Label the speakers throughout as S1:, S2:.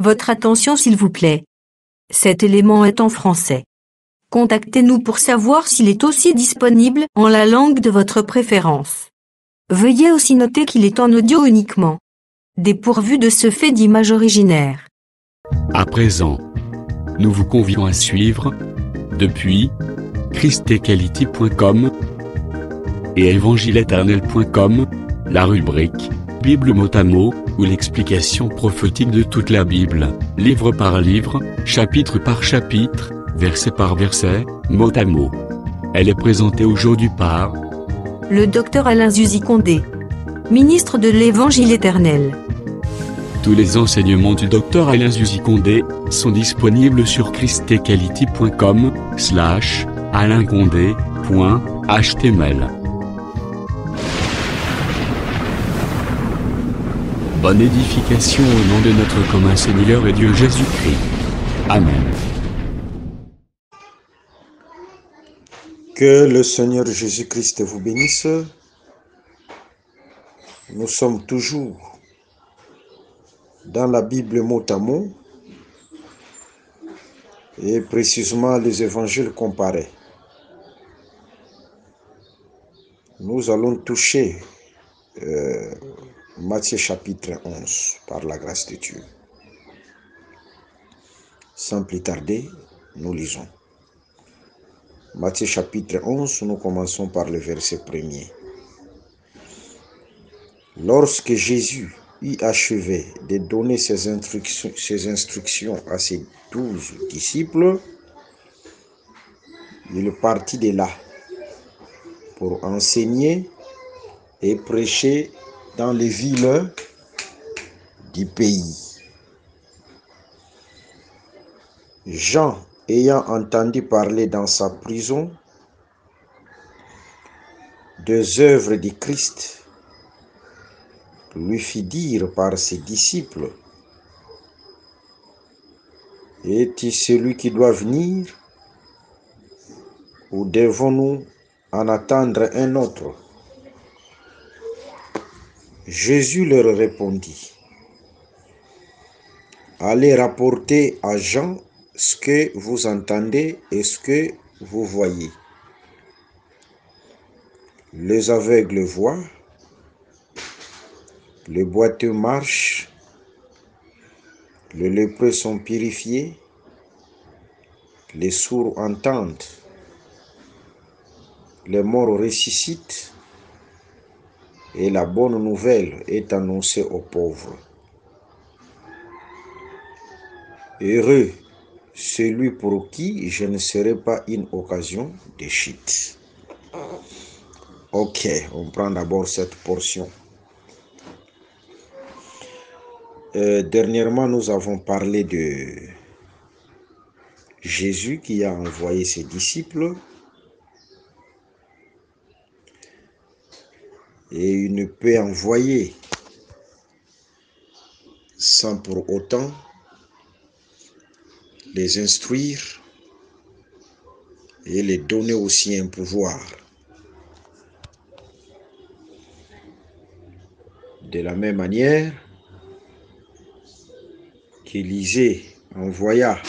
S1: Votre attention s'il vous plaît. Cet élément est en français. Contactez-nous pour savoir s'il est aussi disponible en la langue de votre préférence. Veuillez aussi noter qu'il est en audio uniquement, dépourvu de ce fait d'image originaire.
S2: À présent, nous vous convions à suivre, depuis christequality.com et evangileeternel.com, la rubrique Bible mot à mot, ou l'explication prophétique de toute la Bible, livre par livre, chapitre par chapitre, verset par verset, mot à mot. Elle est présentée aujourd'hui par
S1: le Dr Alain Zuzi Condé, ministre de l'Évangile éternel.
S2: Tous les enseignements du Dr Alain Zuzi Condé sont disponibles sur christequality.com/alaincondé.html. Bonne édification au nom de notre commun Seigneur et Dieu Jésus-Christ. Amen.
S3: Que le Seigneur Jésus-Christ vous bénisse. Nous sommes toujours dans la Bible mot à mot et précisément les évangiles comparés. Nous allons toucher Matthieu chapitre 11 par la grâce de Dieu. Sans plus tarder, nous lisons. Matthieu chapitre 11, nous commençons par le verset 1er. Lorsque Jésus eut achevé de donner ses instructions à ses 12 disciples, il partit de là pour enseigner et prêcher dans les villes du pays. Jean, ayant entendu parler dans sa prison des œuvres du Christ, lui fit dire par ses disciples: est-il celui qui doit venir, ou devons-nous en attendre un autre? Jésus leur répondit: allez rapporter à Jean ce que vous entendez et ce que vous voyez. Les aveugles voient, les boiteux marchent, les lépreux sont purifiés, les sourds entendent, les morts ressuscitent, et la bonne nouvelle est annoncée aux pauvres. Heureux celui pour qui je ne serai pas une occasion de chute. Ok, on prend d'abord cette portion. Dernièrement, nous avons parlé de Jésus qui a envoyé ses disciples. Et il ne peut envoyer sans pour autant les instruire et les donner aussi un pouvoir. De la même manière qu'Élisée envoya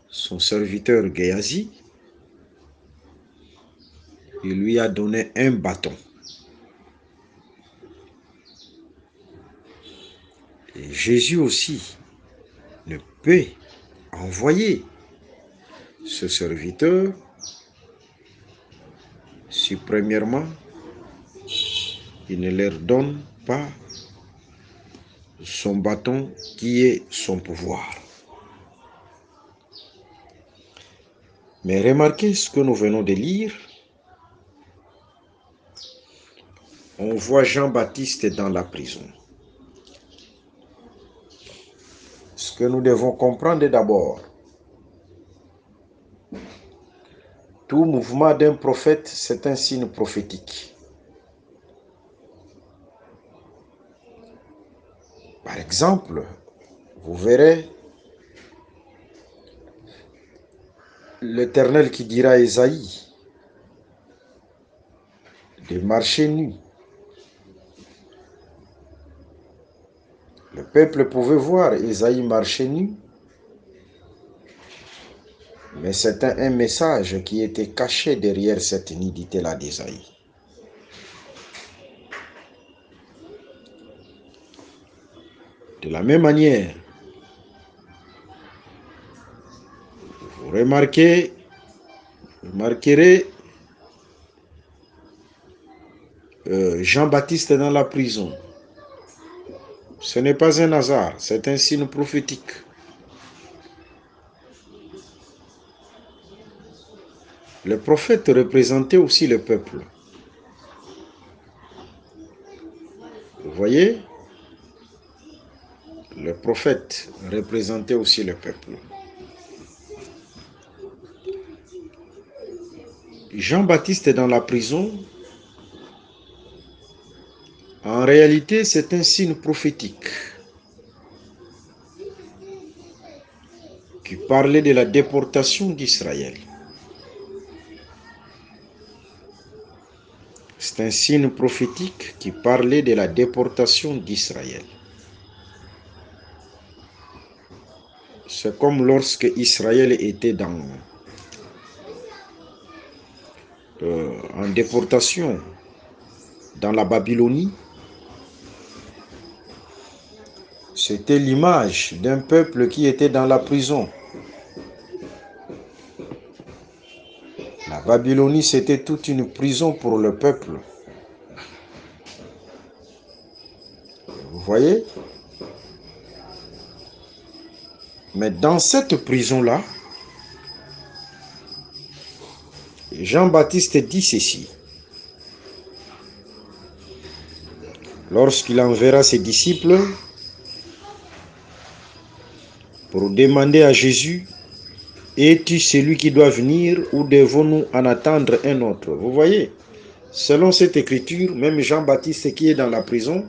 S3: son serviteur Géasi, il lui a donné un bâton. Et Jésus aussi ne peut envoyer ce serviteur si premièrement il ne leur donne pas son bâton qui est son pouvoir. Mais remarquez ce que nous venons de lire. On voit Jean-Baptiste dans la prison. Ce que nous devons comprendre d'abord, tout mouvement d'un prophète, c'est un signe prophétique. Par exemple, vous verrez l'Éternel qui dira à Ésaïe de marcher nu. Le peuple pouvait voir Ésaïe marcher nu, mais c'était un message qui était caché derrière cette nudité-là d'Ésaïe. De la même manière, vous remarquerez Jean-Baptiste dans la prison. Ce n'est pas un hasard, c'est un signe prophétique. Le prophète représentait aussi le peuple. Vous voyez? Le prophète représentait aussi le peuple. Jean-Baptiste est dans la prison. En réalité, c'est un signe prophétique qui parlait de la déportation d'Israël. C'est un signe prophétique qui parlait de la déportation d'Israël. C'est comme lorsque Israël était en déportation dans la Babylonie. C'était l'image d'un peuple qui était dans la prison. La Babylonie, c'était toute une prison pour le peuple. Vous voyez? Mais dans cette prison-là, Jean-Baptiste dit ceci. Lorsqu'il enverra ses disciples pour demander à Jésus, es-tu celui qui doit venir ou devons-nous en attendre un autre? Vous voyez, selon cette écriture, même Jean-Baptiste qui est dans la prison,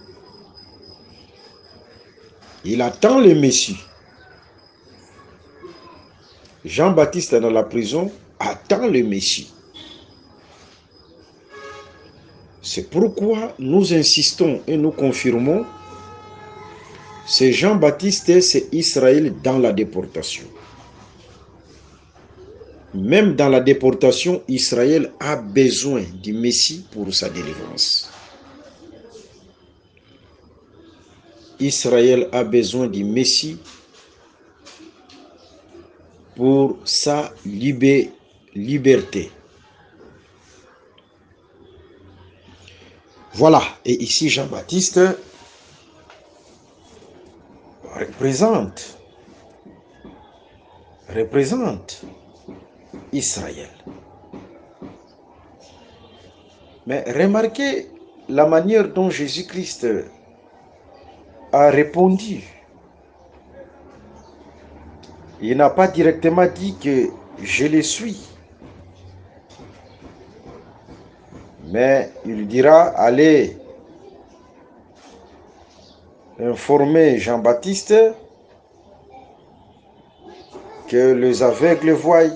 S3: il attend le Messie. Jean-Baptiste dans la prison attend le Messie. C'est pourquoi nous insistons et nous confirmons, c'est Jean-Baptiste, c'est Israël dans la déportation. Même dans la déportation, Israël a besoin du Messie pour sa délivrance. Israël a besoin du Messie pour sa liberté. Voilà, et ici Jean-Baptiste représente Israël. Mais remarquez la manière dont Jésus-Christ a répondu. Il n'a pas directement dit que je le suis. Mais il dira, allez informer Jean-Baptiste que les aveugles voient,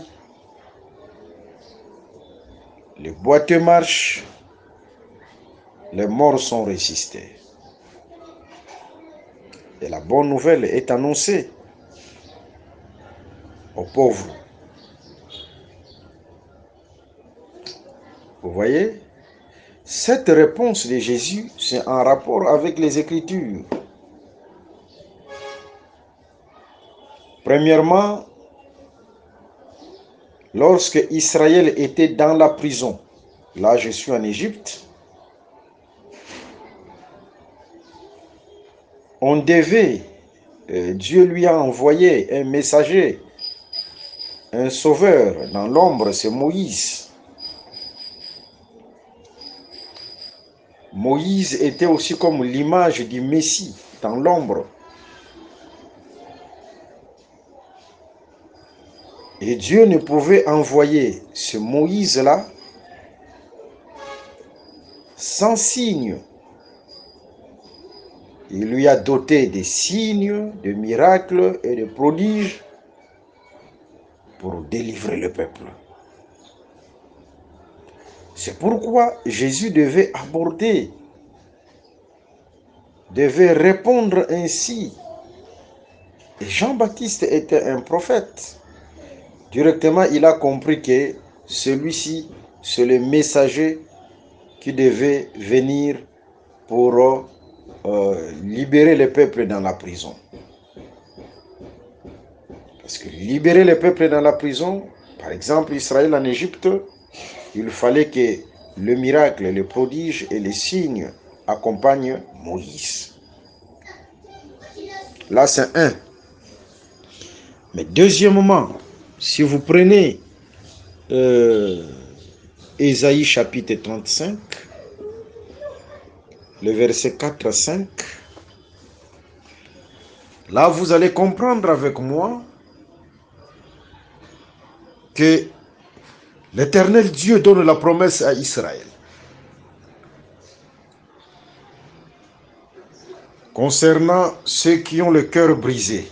S3: les boiteux marchent, les morts sont ressuscités. Et la bonne nouvelle est annoncée aux pauvres. Vous voyez, cette réponse de Jésus, c'est en rapport avec les Écritures. Premièrement, lorsque Israël était dans la prison, là je suis en Égypte, on devait, Dieu lui a envoyé un messager, un sauveur dans l'ombre, c'est Moïse. Moïse était aussi comme l'image du Messie dans l'ombre. Et Dieu ne pouvait envoyer ce Moïse-là sans signe. Il lui a doté des signes, de miracles et de prodiges pour délivrer le peuple. C'est pourquoi Jésus devait aborder devait répondre ainsi. Et Jean-Baptiste était un prophète. Directement, il a compris que celui-ci, c'est le messager qui devait venir pour libérer le peuple dans la prison. Parce que libérer le peuple dans la prison, par exemple Israël en Égypte, il fallait que le miracle, le prodige et les signes accompagnent Moïse. Là, c'est un. Mais deuxièmement, si vous prenez Ésaïe chapitre 35, le verset 4 à 5, là, vous allez comprendre avec moi que l'Éternel Dieu donne la promesse à Israël concernant ceux qui ont le cœur brisé.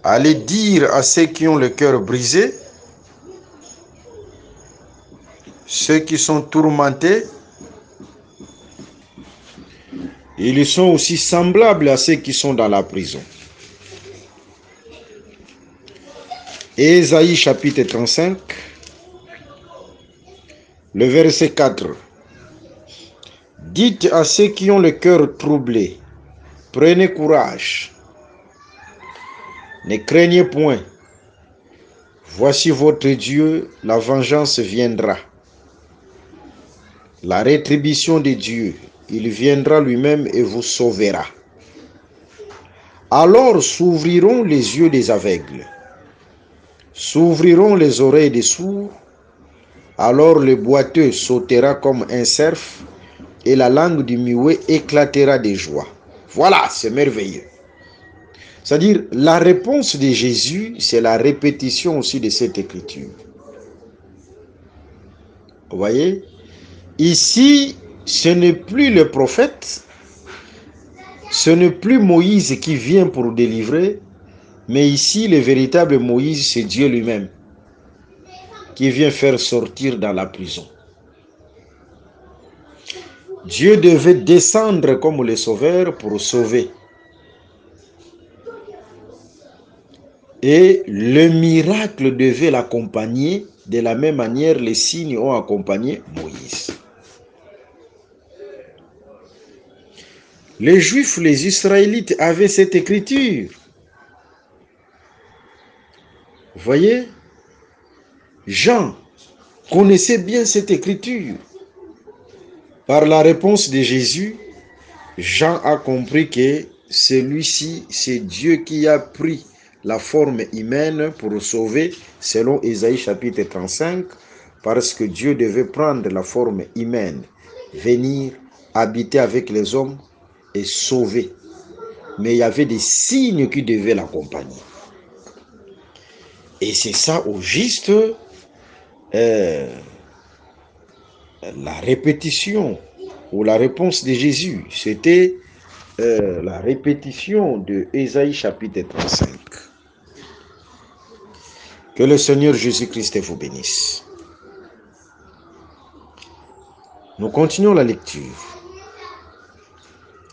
S3: Allez dire à ceux qui ont le cœur brisé, ceux qui sont tourmentés, ils sont aussi semblables à ceux qui sont dans la prison. Ésaïe chapitre 35, le verset 4. Dites à ceux qui ont le cœur troublé, prenez courage, ne craignez point. Voici votre Dieu, la vengeance viendra. La rétribution de Dieu, il viendra lui-même et vous sauvera. Alors s'ouvriront les yeux des aveugles, s'ouvriront les oreilles des sourds, alors le boiteux sautera comme un cerf, et la langue du muet éclatera de joie. Voilà, c'est merveilleux. C'est-à-dire, la réponse de Jésus, c'est la répétition aussi de cette écriture. Vous voyez? Ici, ce n'est plus le prophète, ce n'est plus Moïse qui vient pour délivrer, mais ici, le véritable Moïse, c'est Dieu lui-même qui vient faire sortir dans la prison. Dieu devait descendre comme le sauveur pour sauver. Et le miracle devait l'accompagner. De la même manière, les signes ont accompagné Moïse. Les Juifs, les Israélites avaient cette écriture. Vous voyez, Jean connaissait bien cette écriture. Par la réponse de Jésus, Jean a compris que celui-ci, c'est Dieu qui a pris la forme humaine pour sauver, selon Ésaïe chapitre 35, parce que Dieu devait prendre la forme humaine, venir habiter avec les hommes et sauver. Mais il y avait des signes qui devaient l'accompagner. Et c'est ça au juste la répétition ou la réponse de Jésus. C'était la répétition de Ésaïe chapitre 35. Que le Seigneur Jésus-Christ vous bénisse. Nous continuons la lecture.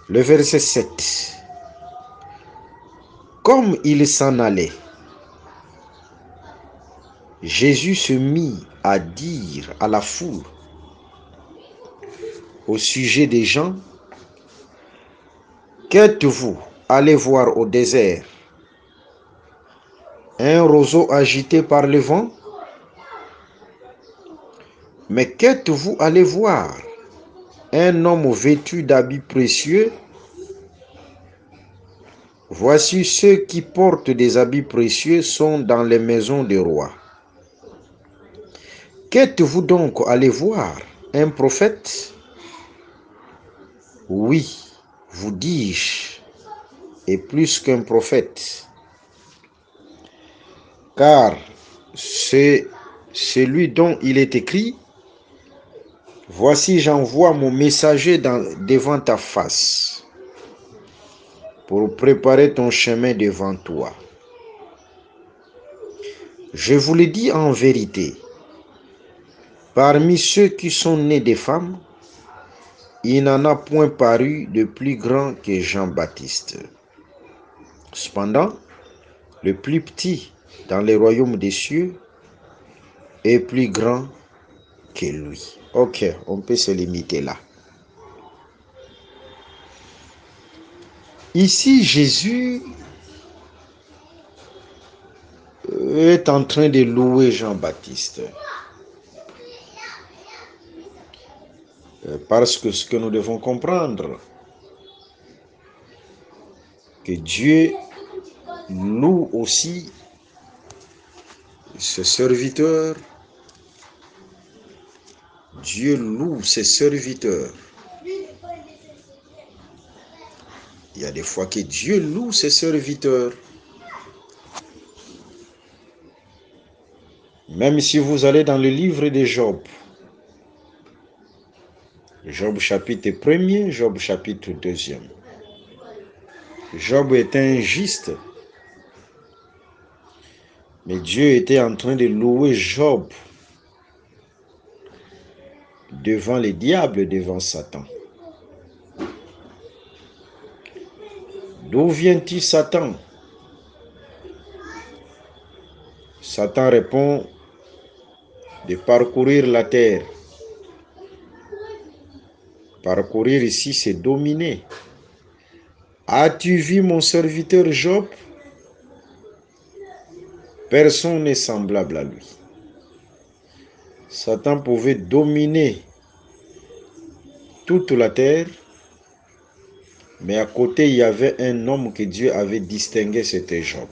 S3: Le verset 7. Comme il s'en allait, Jésus se mit à dire à la foule au sujet des gens, qu'êtes-vous allés voir au désert? Un roseau agité par le vent? Mais qu'êtes-vous allés voir? Un homme vêtu d'habits précieux? Voici ceux qui portent des habits précieux sont dans les maisons des rois. Qu'êtes-vous donc allés voir? Un prophète? Oui, vous dis-je, et plus qu'un prophète. Car c'est celui dont il est écrit, voici j'envoie mon messager devant ta face, pour préparer ton chemin devant toi. Je vous le dis en vérité, parmi ceux qui sont nés des femmes, il n'en a point paru de plus grand que Jean-Baptiste. Cependant, le plus petit dans les royaumes des cieux est plus grand que lui. Ok, on peut se limiter là. Ici, Jésus est en train de louer Jean-Baptiste. Parce que ce que nous devons comprendre, que Dieu loue aussi ses serviteurs. Dieu loue ses serviteurs. Il y a des fois que Dieu loue ses serviteurs. Même si vous allez dans le livre de Job, Job chapitre 1er, Job chapitre 2e. Job était injuste. Mais Dieu était en train de louer Job devant les diables, devant Satan. D'où vient-il Satan? Satan répond de parcourir la terre. Parcourir ici, c'est dominer. As-tu vu mon serviteur Job? Personne n'est semblable à lui. Satan pouvait dominer toute la terre, mais à côté, il y avait un homme que Dieu avait distingué, c'était Job.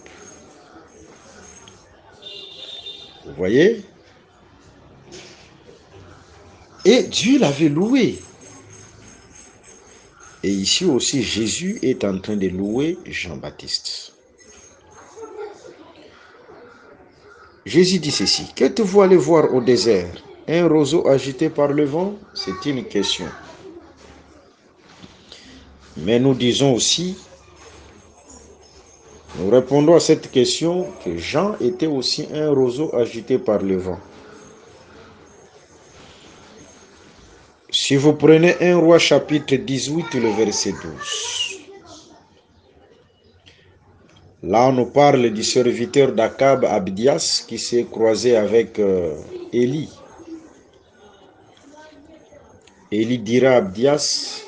S3: Vous voyez? Et Dieu l'avait loué. Et ici aussi, Jésus est en train de louer Jean-Baptiste. Jésus dit ceci: que te-vous aller voir au désert? Un roseau agité par le vent? C'est une question. Mais nous disons aussi, nous répondons à cette question que Jean était aussi un roseau agité par le vent. Si vous prenez 1 Roi chapitre 18, le verset 12. Là, on nous parle du serviteur d'Akab, Abdias, qui s'est croisé avec Élie. Élie dira à Abdias: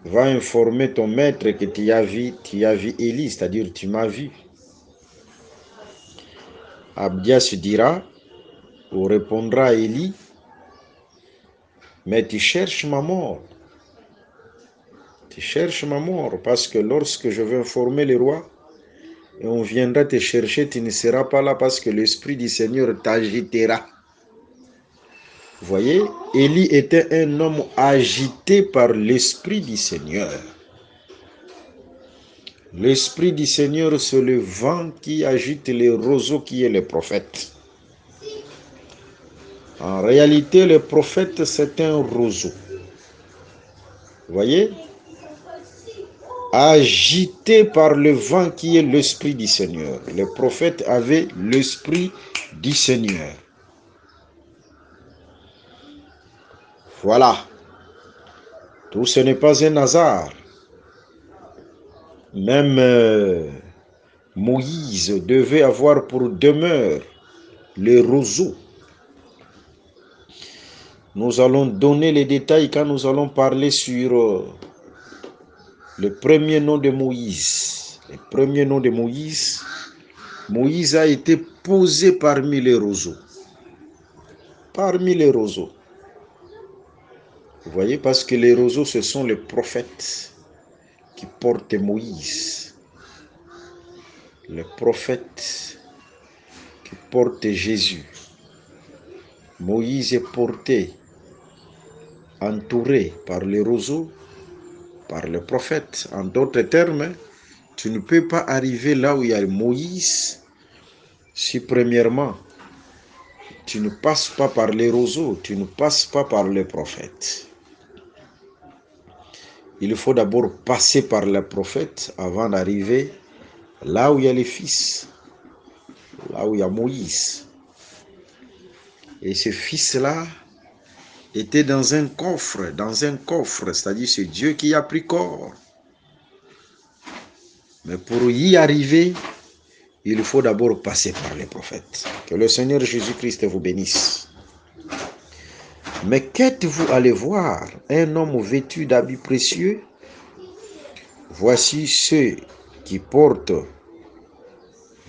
S3: va informer ton maître que tu as vu Élie, c'est-à-dire tu m'as vu. Abdias dira ou répondra à Élie: mais tu cherches ma mort. Tu cherches ma mort parce que lorsque je vais informer le roi et on viendra te chercher, tu ne seras pas là parce que l'Esprit du Seigneur t'agitera. Vous voyez, Élie était un homme agité par l'Esprit du Seigneur. L'Esprit du Seigneur, c'est le vent qui agite les roseaux qui est le prophète. En réalité, le prophète, c'est un roseau. Vous voyez? Agité par le vent qui est l'Esprit du Seigneur. Le prophète avait l'Esprit du Seigneur. Voilà. Tout ce n'est pas un hasard. Même Moïse devait avoir pour demeure le roseau. Nous allons donner les détails quand nous allons parler sur le premier nom de Moïse. Le premier nom de Moïse. Moïse a été posé parmi les roseaux. Parmi les roseaux. Vous voyez, parce que les roseaux, ce sont les prophètes qui portent Moïse. Les prophètes qui portent Jésus. Moïse est porté, entouré par les roseaux, par le prophète. En d'autres termes, tu ne peux pas arriver là où il y a Moïse si premièrement, tu ne passes pas par les roseaux, tu ne passes pas par les prophètes. Il faut d'abord passer par les prophètes avant d'arriver là où il y a les fils, là où il y a Moïse. Et ce fils-là était dans un coffre, c'est-à-dire c'est Dieu qui a pris corps. Mais pour y arriver, il faut d'abord passer par les prophètes. Que le Seigneur Jésus-Christ vous bénisse. Mais qu'êtes-vous allé voir? Un homme vêtu d'habits précieux? Voici ceux qui portent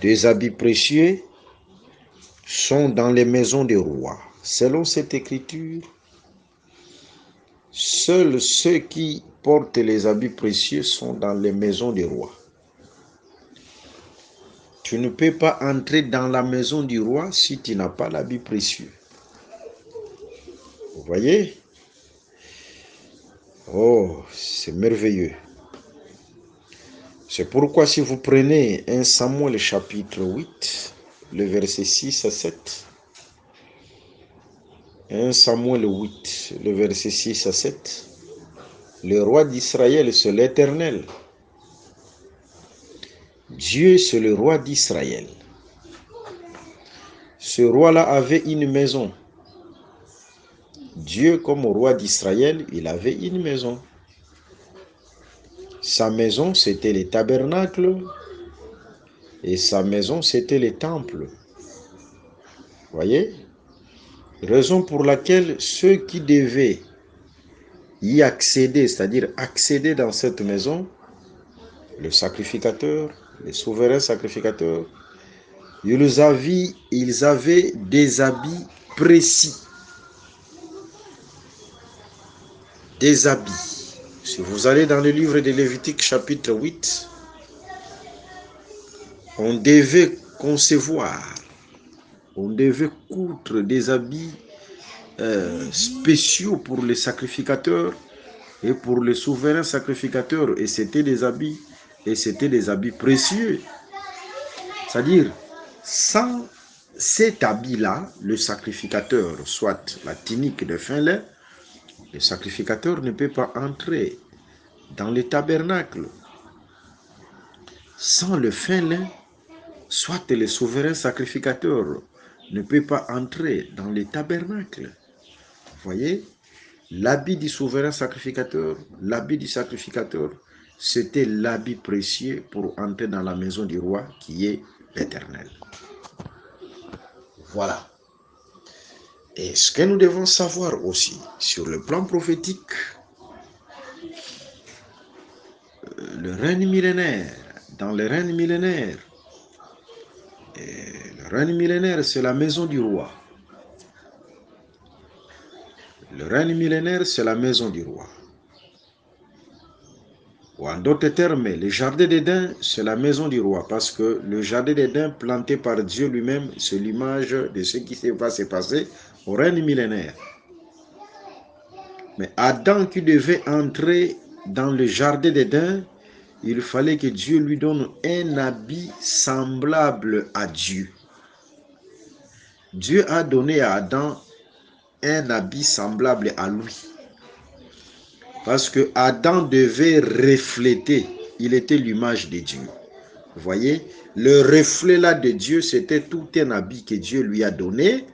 S3: des habits précieux sont dans les maisons des rois. Selon cette écriture, seuls ceux qui portent les habits précieux sont dans les maisons des rois. Tu ne peux pas entrer dans la maison du roi si tu n'as pas l'habit précieux. Vous voyez? Oh, c'est merveilleux. C'est pourquoi si vous prenez 1 Samuel chapitre 8, le verset 6 à 7, 1 Samuel 8, le verset 6 à 7, le roi d'Israël, c'est l'Éternel. Dieu, c'est le roi d'Israël. Ce roi-là avait une maison. Dieu, comme roi d'Israël, il avait une maison. Sa maison, c'était les tabernacles et sa maison, c'était les temples. Voyez? Raison pour laquelle ceux qui devaient y accéder, c'est-à-dire accéder dans cette maison, le sacrificateur, les souverains sacrificateurs, ils avaient des habits précis. Des habits. Si vous allez dans le livre de Lévitique chapitre 8, on devait concevoir, on devait coudre des habits spéciaux pour les sacrificateurs et pour les souverains sacrificateurs. Et c'était des habits précieux. C'est-à-dire, sans cet habit-là, le sacrificateur, soit la tunique de fin lin, le sacrificateur ne peut pas entrer dans le tabernacle. Sans le fin lin, soit le souverain sacrificateur ne peut pas entrer dans le tabernacle. Vous voyez, l'habit du souverain sacrificateur, l'habit du sacrificateur, c'était l'habit précieux pour entrer dans la maison du roi qui est l'Éternel. Voilà. Et ce que nous devons savoir aussi, sur le plan prophétique, le règne millénaire, dans le règne millénaire, le règne millénaire, c'est la maison du roi. Le règne millénaire, c'est la maison du roi. Ou en d'autres termes, le jardin d'Éden, c'est la maison du roi, parce que le jardin d'Éden planté par Dieu lui-même, c'est l'image de ce qui va se passer au règne millénaire. Mais Adam qui devait entrer dans le jardin d'Éden, il fallait que Dieu lui donne un habit semblable à Dieu. Dieu a donné à Adam un habit semblable à lui. Parce que Adam devait refléter, il était l'image de Dieu. Vous voyez, le reflet là de Dieu, c'était tout un habit que Dieu lui a donné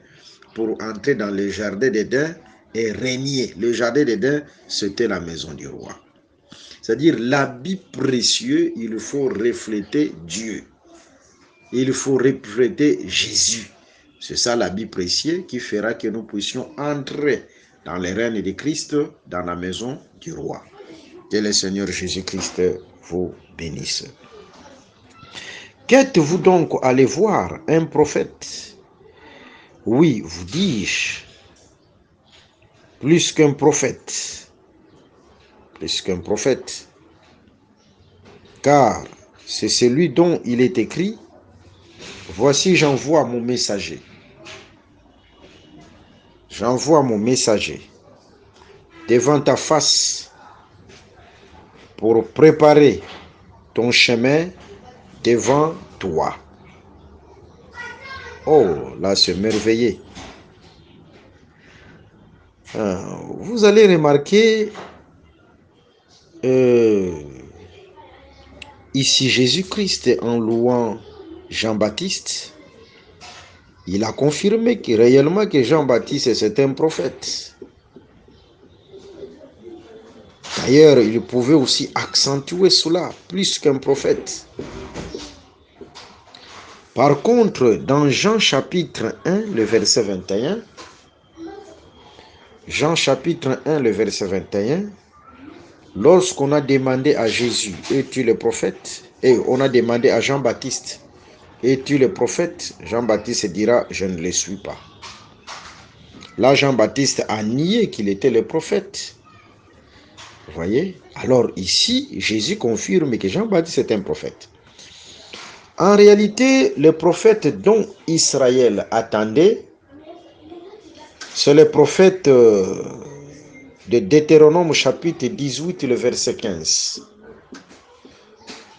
S3: pour entrer dans le jardin d'Éden et régner. Le jardin d'Éden, c'était la maison du roi. C'est-à-dire l'habit précieux, il faut refléter Dieu. Il faut refléter Jésus. C'est ça l'habit précieux qui fera que nous puissions entrer dans le règne de Christ, dans la maison du roi. Que le Seigneur Jésus-Christ vous bénisse. Qu'êtes-vous donc allé voir? Un prophète? Oui, vous dis-je, plus qu'un prophète. Plus qu'un prophète. Car c'est celui dont il est écrit, voici j'envoie mon messager. J'envoie mon messager devant ta face pour préparer ton chemin devant toi. Oh, là c'est merveilleux. Vous allez remarquer ici Jésus-Christ en louant Jean-Baptiste, il a confirmé que réellement que Jean-Baptiste c'est un prophète. D'ailleurs, il pouvait aussi accentuer cela plus qu'un prophète. Par contre, dans Jean chapitre 1, le verset 21, Jean chapitre 1, le verset 21, lorsqu'on a demandé à Jésus, es-tu le prophète? Et on a demandé à Jean-Baptiste, es-tu le prophète? Jean-Baptiste dira, je ne le suis pas. Là, Jean-Baptiste a nié qu'il était le prophète. Vous voyez? Alors ici, Jésus confirme que Jean-Baptiste est un prophète. En réalité, le prophète dont Israël attendait, c'est le prophète de Deutéronome chapitre 18, le verset 15.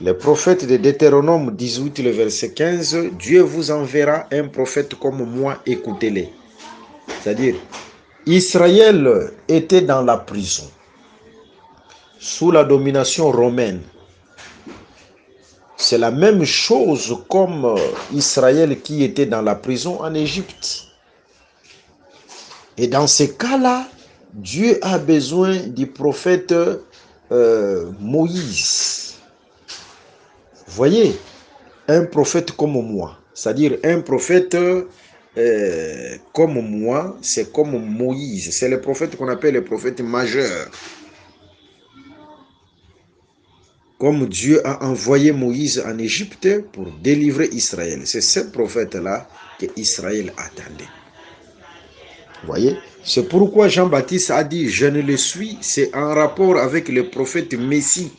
S3: Le prophète de Deutéronome 18, le verset 15, Dieu vous enverra un prophète comme moi, écoutez-les. C'est-à-dire, Israël était dans la prison, sous la domination romaine. C'est la même chose comme Israël qui était dans la prison en Égypte. Et dans ces cas-là, Dieu a besoin du prophète Moïse. Vous voyez, un prophète comme moi, c'est-à-dire un prophète comme moi, c'est comme Moïse. C'est le prophète qu'on appelle le prophète majeur. Comme Dieu a envoyé Moïse en Égypte pour délivrer Israël. C'est ce prophète-là que Israël attendait. Vous voyez? C'est pourquoi Jean-Baptiste a dit, je ne le suis, c'est en rapport avec le prophète Messie.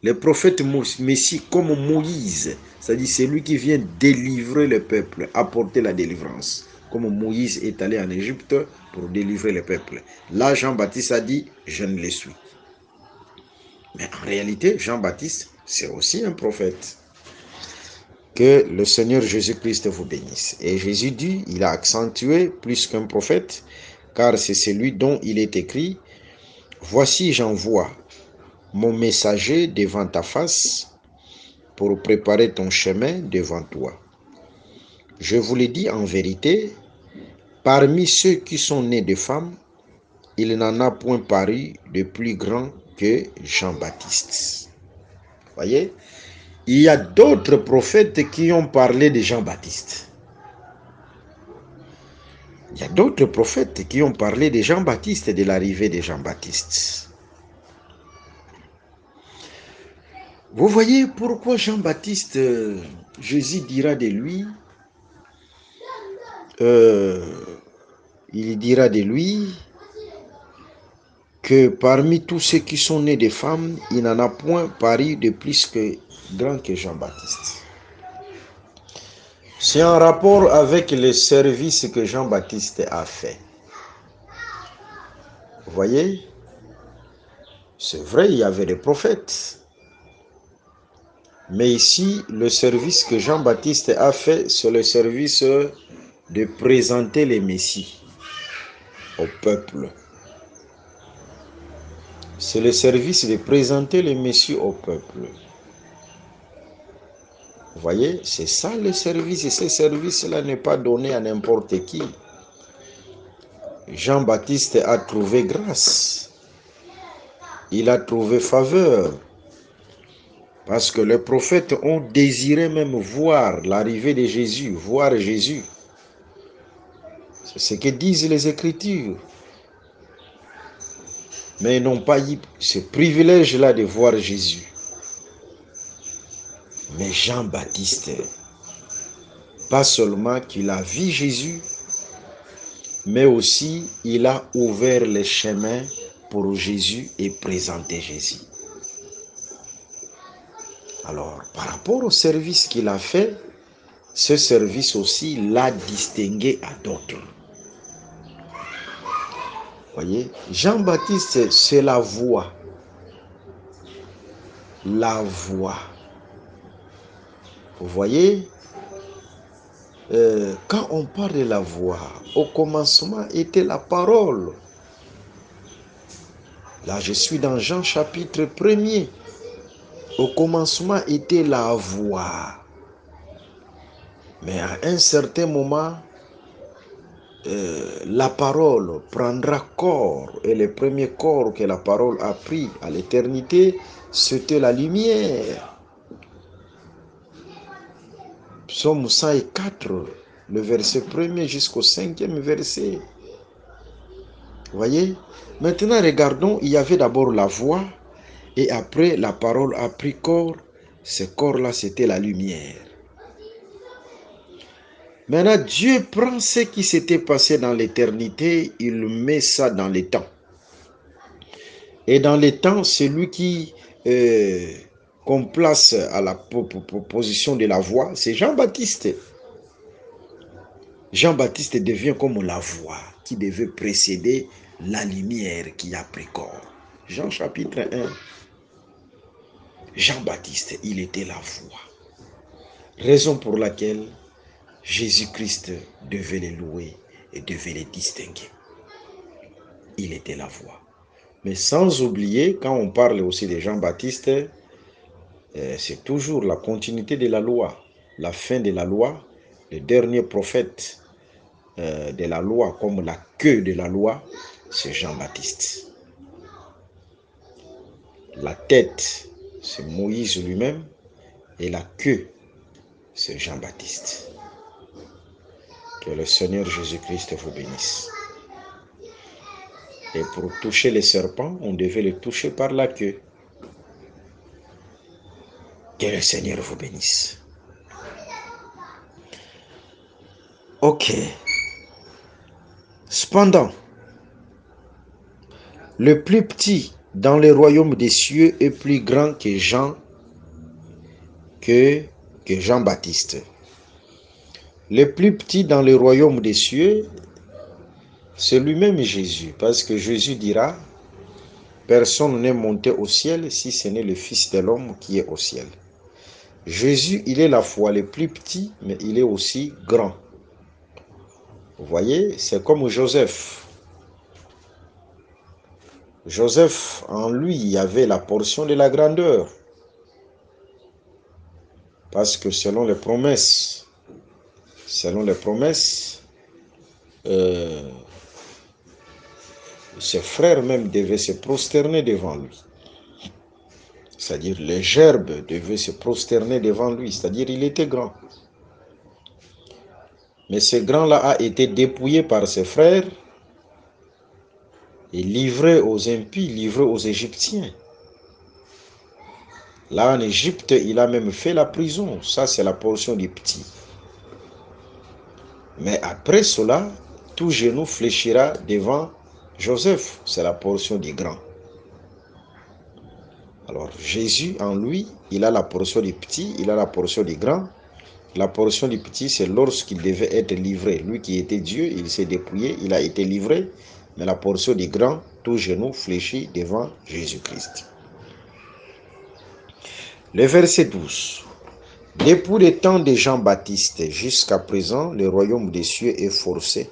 S3: Le prophète Messie comme Moïse, c'est-à-dire c'est lui qui vient délivrer le peuple, apporter la délivrance. Comme Moïse est allé en Égypte pour délivrer le peuple. Là, Jean-Baptiste a dit, je ne le suis. Mais en réalité, Jean-Baptiste, c'est aussi un prophète. Que le Seigneur Jésus-Christ vous bénisse. Et Jésus dit, il a accentué plus qu'un prophète, car c'est celui dont il est écrit, voici j'envoie mon messager devant ta face pour préparer ton chemin devant toi. Je vous le dis en vérité, parmi ceux qui sont nés de femmes, il n'en a point paru de plus grand que Jean-Baptiste. Voyez, il y a d'autres prophètes qui ont parlé de Jean-Baptiste. Il y a d'autres prophètes qui ont parlé de Jean-Baptiste et de l'arrivée de Jean-Baptiste. Vous voyez pourquoi Jean-Baptiste, Jésus dira de lui, il dira de lui que parmi tous ceux qui sont nés de femmes, il n'en a point paru de plus que grand que Jean-Baptiste. C'est en rapport avec le service que Jean-Baptiste a fait. Vous voyez, c'est vrai, il y avait des prophètes. Mais ici, le service que Jean-Baptiste a fait, c'est le service de présenter les Messies au peuple. C'est le service de présenter les Messies au peuple. Vous voyez, c'est ça le service. Et ce service-là n'est pas donné à n'importe qui. Jean-Baptiste a trouvé grâce. Il a trouvé faveur. Parce que les prophètes ont désiré même voir l'arrivée de Jésus, voir Jésus. C'est ce que disent les Écritures. Mais ils n'ont pas eu ce privilège-là de voir Jésus. Mais Jean-Baptiste, pas seulement qu'il a vu Jésus, mais aussi il a ouvert les chemins pour Jésus et présenté Jésus. Alors, par rapport au service qu'il a fait, ce service aussi l'a distingué à d'autres. Voyez, Jean-Baptiste, c'est la voix. La voix. Vous voyez, quand on parle de la voix, au commencement était la parole. Là, je suis dans Jean chapitre 1er. Au commencement était la voix. Mais à un certain moment, la parole prendra corps, et le premier corps que la parole a pris à l'éternité, c'était la lumière. Psaume 104, le verset 1er jusqu'au 5e verset. Vous voyez? Maintenant, regardons, il y avait d'abord la voix, et après, la parole a pris corps. Ce corps-là, c'était la lumière. Maintenant, Dieu prend ce qui s'était passé dans l'éternité, il met ça dans les temps. Et dans les temps, celui qui qu'on place à la position de la voix, c'est Jean-Baptiste. Jean-Baptiste devient comme la voix qui devait précéder la lumière qui a pris corps. Jean chapitre 1. Jean-Baptiste, il était la voix. Raison pour laquelle Jésus-Christ devait les louer et devait les distinguer. Il était la voix. Mais sans oublier, quand on parle aussi de Jean-Baptiste, c'est toujours la continuité de la loi, la fin de la loi, le dernier prophète de la loi, comme la queue de la loi, c'est Jean-Baptiste. La tête, c'est Moïse lui-même, et la queue, c'est Jean-Baptiste. Que le Seigneur Jésus-Christ vous bénisse. Et pour toucher les serpents, on devait les toucher par la queue. Que le Seigneur vous bénisse. Ok. Cependant, le plus petit dans le royaume des cieux est plus grand que Jean-Baptiste. Le plus petit dans le royaume des cieux, c'est lui-même Jésus. Parce que Jésus dira, personne n'est monté au ciel si ce n'est le Fils de l'homme qui est au ciel. Jésus, il est la fois le plus petit, mais il est aussi grand. Vous voyez, c'est comme Joseph. Joseph, en lui, il y avait la portion de la grandeur. Parce que selon les promesses, ses frères même devaient se prosterner devant lui. C'est-à-dire les gerbes devaient se prosterner devant lui. C'est-à-dire il était grand. Mais ce grand-là a été dépouillé par ses frères et livré aux impies, livré aux Égyptiens. Là en Égypte, il a même fait la prison. Ça, c'est la portion du petit. Mais après cela, tout genou fléchira devant Joseph. C'est la portion du grand. Alors Jésus, en lui, il a la portion du petit, il a la portion du grand. La portion du petit, c'est lorsqu'il devait être livré. Lui qui était Dieu, il s'est dépouillé, il a été livré. Mais la portion du grand, tout genou fléchit devant Jésus-Christ. Le verset 12. Depuis le temps de Jean-Baptiste jusqu'à présent, le royaume des cieux est forcé.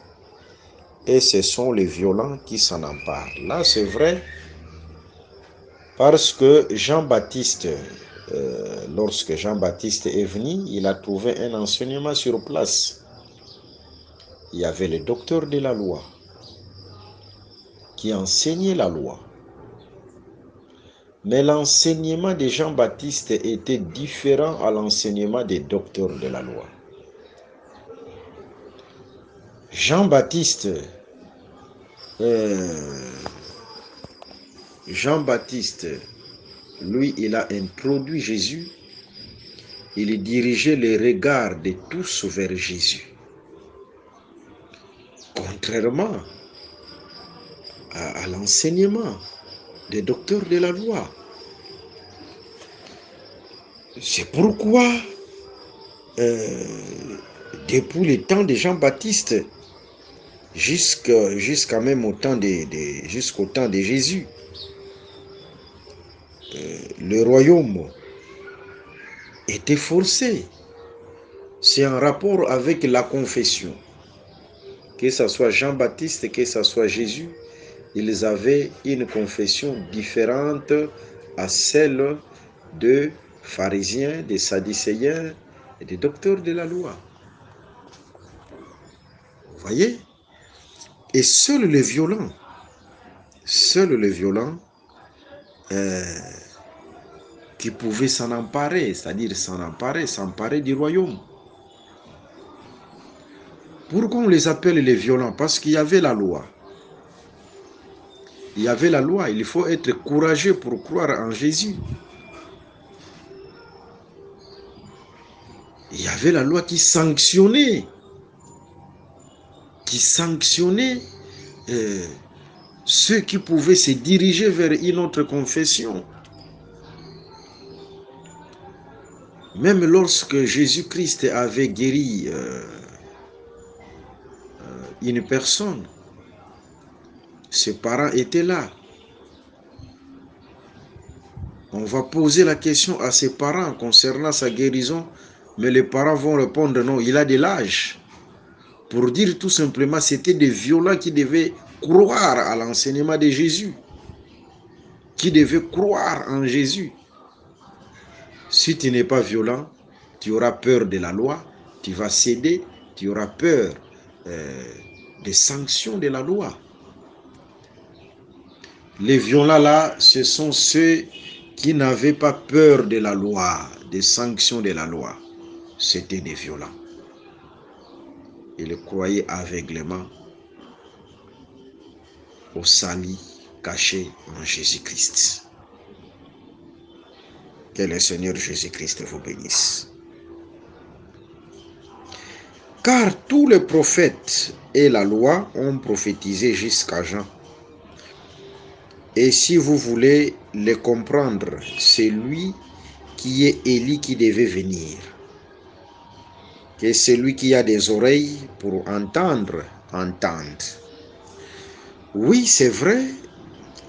S3: Et ce sont les violents qui s'en emparent. Là, c'est vrai. Parce que Jean-Baptiste, lorsque Jean-Baptiste est venu, il a trouvé un enseignement sur place. Il y avait le docteur de la loi qui enseignait la loi. Mais l'enseignement de Jean-Baptiste était différent à l'enseignement des docteurs de la loi. Jean-Baptiste, lui, il a introduit Jésus. Il dirigeait les regards de tous vers Jésus. Contrairement à l'enseignement des docteurs de la loi. C'est pourquoi, depuis le temps de Jean-Baptiste, jusqu'à même jusqu'au temps de Jésus, le royaume était forcé. C'est en rapport avec la confession. Que ce soit Jean-Baptiste, que ce soit Jésus, ils avaient une confession différente à celle de pharisiens, des sadducéens et des docteurs de la loi. Vous voyez? Et seul le violent qui pouvait s'en emparer, c'est-à-dire s'emparer du royaume. Pourquoi on les appelle les violents? Parce qu'il y avait la loi. Il y avait la loi. Il faut être courageux pour croire en Jésus. Il y avait la loi qui sanctionnait ceux qui pouvaient se diriger vers une autre confession. Même lorsque Jésus-Christ avait guéri une personne, ses parents étaient là. On va poser la question à ses parents concernant sa guérison, mais les parents vont répondre non, il a de l'âge. Pour dire tout simplement, c'était des violents qui devaient croire à l'enseignement de Jésus, qui devaient croire en Jésus. Si tu n'es pas violent, tu auras peur de la loi, tu vas céder, tu auras peur des sanctions de la loi. Les violents là, ce sont ceux qui n'avaient pas peur de la loi, des sanctions de la loi. C'était des violents. Ils croyaient aveuglément au salut caché en Jésus-Christ. Que le Seigneur Jésus-Christ vous bénisse. Car tous les prophètes et la loi ont prophétisé jusqu'à Jean. Et si vous voulez les comprendre, c'est lui qui est Élie qui devait venir. Que celui qui a des oreilles pour entendre, entende. Oui, c'est vrai.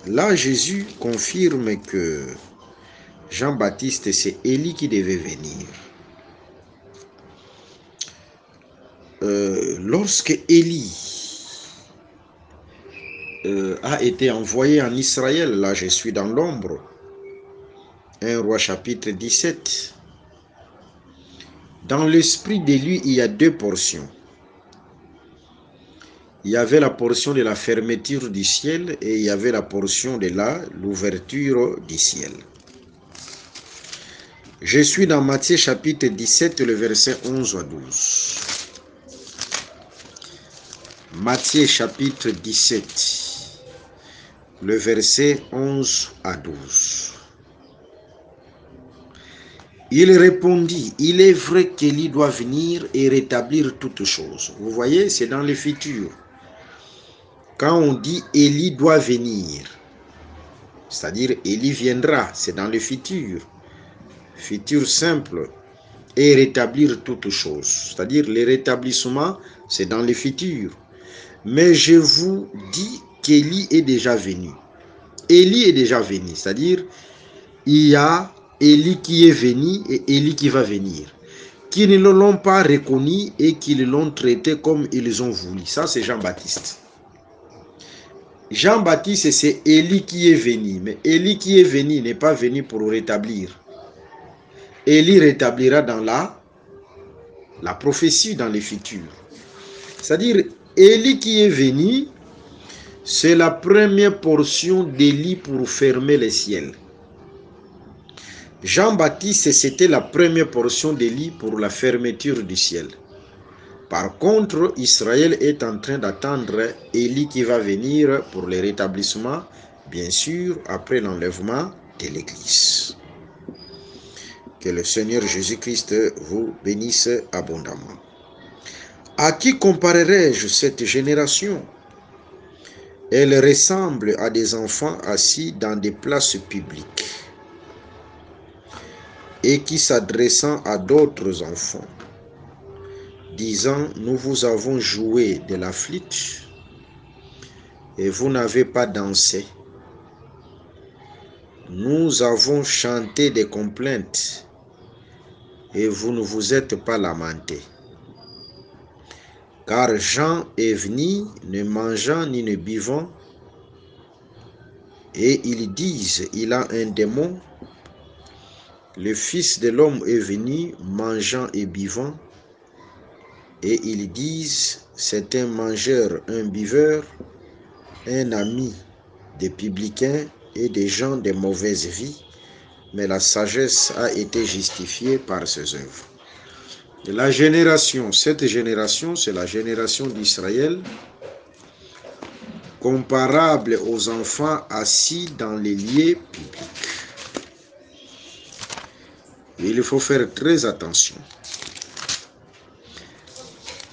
S3: Là, Jésus confirme que Jean-Baptiste, c'est Élie qui devait venir. Lorsque Élie a été envoyé en Israël, là je suis dans l'ombre, 1 Roi chapitre 17, dans l'esprit d'Élie, il y a deux portions. Il y avait la portion de la fermeture du ciel et il y avait la portion de l'ouverture du ciel. Je suis dans Matthieu chapitre 17, le verset 11 à 12. Matthieu chapitre 17, le verset 11 à 12. Il répondit, il est vrai qu'Élie doit venir et rétablir toutes choses. Vous voyez, c'est dans le futur. Quand on dit Élie doit venir, c'est-à-dire Élie viendra, c'est dans le futur. Futur simple. Et rétablir toutes choses. C'est-à-dire le rétablissement, c'est dans le futur. Mais je vous dis qu'Élie est déjà venu. Élie est déjà venu, c'est-à-dire il y a Élie qui est venu et Élie qui va venir. Qui ne l'ont pas reconnu et qui l'ont traité comme ils ont voulu. Ça, c'est Jean-Baptiste. Jean-Baptiste, c'est Élie qui est venu. Mais Élie qui est venu n'est pas venu pour rétablir. Élie rétablira dans la prophétie, dans le futur. C'est-à-dire, Élie qui est venu, c'est la première portion d'Élie pour fermer les ciels. Jean-Baptiste, c'était la première portion d'Élie pour la fermeture du ciel. Par contre, Israël est en train d'attendre Élie qui va venir pour le rétablissement, bien sûr, après l'enlèvement de l'Église. Que le Seigneur Jésus-Christ vous bénisse abondamment. À qui comparerai-je cette génération? Elle ressemble à des enfants assis dans des places publiques et qui s'adressant à d'autres enfants, disant, nous vous avons joué de la flûte et vous n'avez pas dansé. Nous avons chanté des complaintes et vous ne vous êtes pas lamentés. Car Jean est venu, ne mangeant ni ne buvant, et ils disent, il a un démon. Le Fils de l'homme est venu, mangeant et buvant, Et ils disent, c'est un mangeur, un buveur, un ami des publicains et des gens de mauvaise vie, mais la sagesse a été justifiée par ses œuvres. Et la génération, cette génération, c'est la génération d'Israël, comparable aux enfants assis dans les lieux publics. Et il faut faire très attention.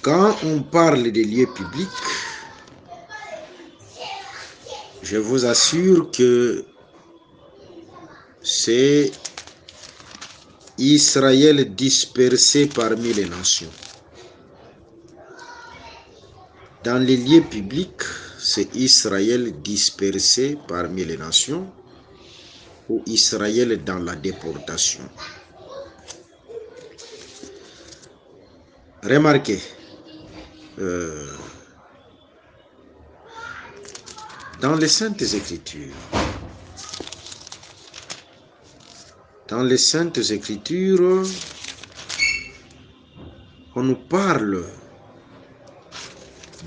S3: Quand on parle des lieux publics, je vous assure que c'est Israël dispersé parmi les nations. Dans les lieux publics, c'est Israël dispersé parmi les nations ou Israël dans la déportation. Remarquez, dans les Saintes Écritures, on nous parle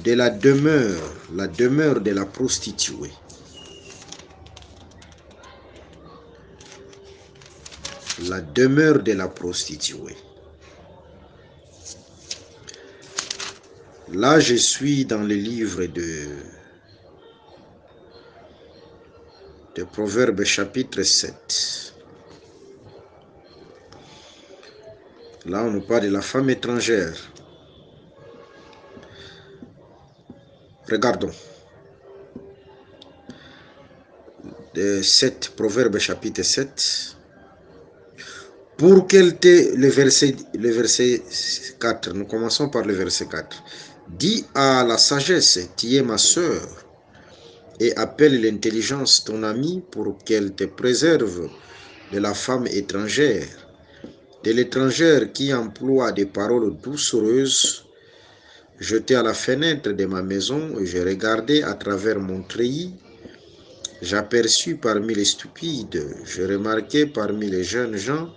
S3: de la demeure de la prostituée. La demeure de la prostituée. Là, je suis dans le livre de Proverbes chapitre 7. Là, on nous parle de la femme étrangère. Regardons. Proverbes chapitre 7. Pour qu'elle t'ait le verset 4. Nous commençons par le verset 4. Dis à la sagesse, tu es ma sœur, et appelle l'intelligence ton ami pour qu'elle te préserve de la femme étrangère, de l'étrangère qui emploie des paroles doucereuses. J'étais à la fenêtre de ma maison et je regardais à travers mon treillis. J'aperçus parmi les stupides, je remarquai parmi les jeunes gens